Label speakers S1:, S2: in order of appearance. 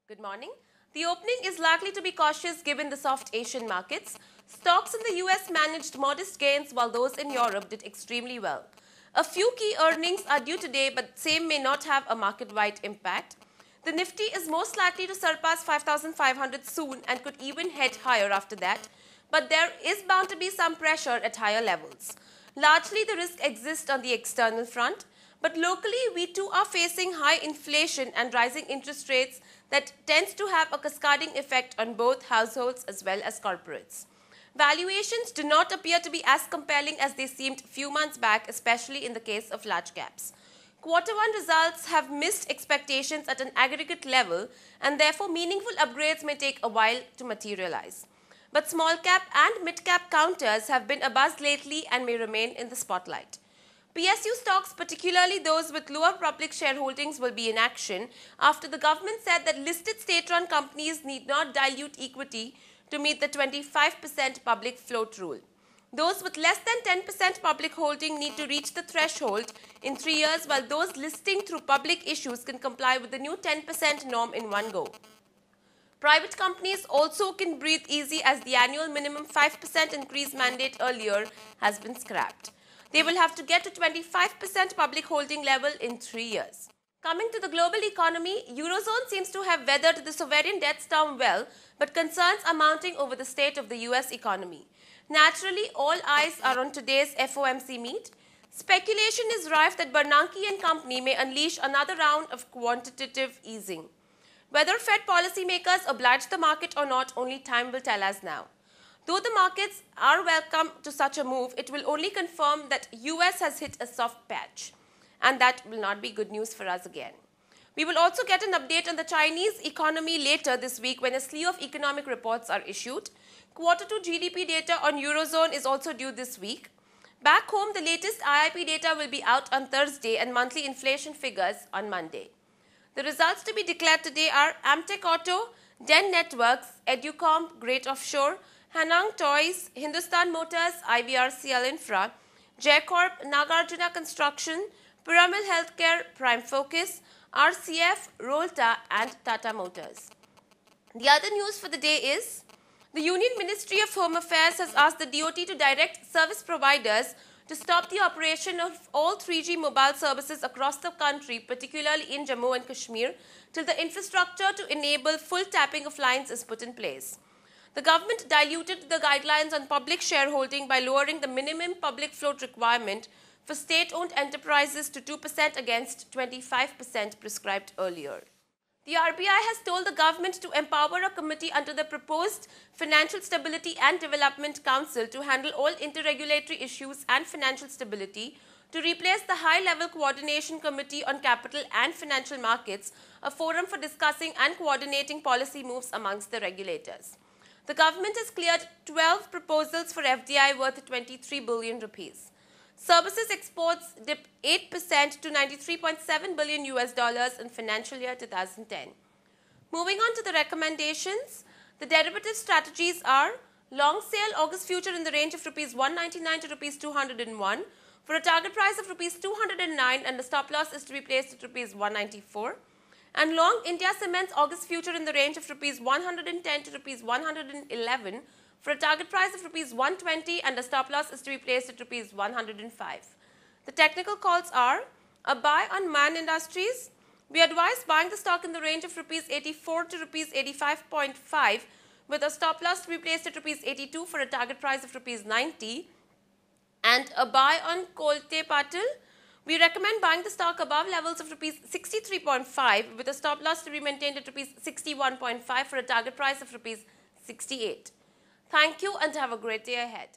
S1: Good morning. The opening is likely to be cautious given the soft Asian markets. Stocks in the US managed modest gains while those in Europe did extremely well. A few key earnings are due today, but same may not have a market-wide impact. The Nifty is most likely to surpass 5,500 soon and could even head higher after that, but there is bound to be some pressure at higher levels. Largely, the risk exists on the external front, but locally, we too are facing high inflation and rising interest rates that tends to have a cascading effect on both households as well as corporates. Valuations do not appear to be as compelling as they seemed few months back, especially in the case of large caps. Quarter 1 results have missed expectations at an aggregate level, and therefore meaningful upgrades may take a while to materialize. But small cap and mid cap counters have been abuzz lately and may remain in the spotlight. PSU stocks, particularly those with lower public shareholdings, will be in action after the government said that listed state-run companies need not dilute equity to meet the 25% public float rule. Those with less than 10% public holding need to reach the threshold in 3 years, while those listing through public issues can comply with the new 10% norm in one go. Private companies also can breathe easy as the annual minimum 5% increase mandate earlier has been scrapped. They will have to get to 25% public holding level in 3 years. Coming to the global economy, Eurozone seems to have weathered the sovereign debt storm well, but concerns are mounting over the state of the US economy. Naturally, all eyes are on today's FOMC meet. Speculation is rife that Bernanke and company may unleash another round of quantitative easing. Whether Fed policymakers oblige the market or not, only time will tell us now. Though the markets are welcome to such a move, it will only confirm that US has hit a soft patch, and that will not be good news for us again. We will also get an update on the Chinese economy later this week when a slew of economic reports are issued. Q2 GDP data on Eurozone is also due this week. Back home, the latest IIP data will be out on Thursday and monthly inflation figures on Monday. The results to be declared today are Amtech Auto, Den Networks, Educom, Great Offshore, Hanang Toys, Hindustan Motors, IVRCL Infra, Jaicorp, Nagarjuna Construction, Piramal Healthcare, Prime Focus, RCF, Rolta and Tata Motors. The other news for the day is the Union Ministry of Home Affairs has asked the DoT to direct service providers to stop the operation of all 3G mobile services across the country, particularly in Jammu and Kashmir, till the infrastructure to enable full tapping of lines is put in place. The government diluted the guidelines on public shareholding by lowering the minimum public float requirement for state-owned enterprises to 2% against 25% prescribed earlier. The RBI has told the government to empower a committee under the proposed Financial Stability and Development Council to handle all interregulatory issues and financial stability, to replace the High-Level Coordination Committee on Capital and Financial Markets, a forum for discussing and coordinating policy moves amongst the regulators. The government has cleared 12 proposals for FDI worth 23 billion rupees. Services exports dipped 8% to $93.7 billion in financial year 2010. Moving on to the recommendations, the derivative strategies are long sale August future in the range of rupees 199 to rupees 201 for a target price of rupees 209, and the stop loss is to be placed at rupees 194. And long India Cements August future in the range of rupees 110 to rupees 111 for a target price of rupees 120, and the stop loss is to be placed at rupees 105. The technical calls are a buy on Man Industries. We advise buying the stock in the range of rupees 84 to rupees 85.5 with a stop loss to be placed at rupees 82 for a target price of rupees 90. And a buy on Kolte Patil. We recommend buying the stock above levels of rupees 63.5 with a stop loss to be maintained at rupees 61.5 for a target price of rupees 68. Thank you and have a great day ahead.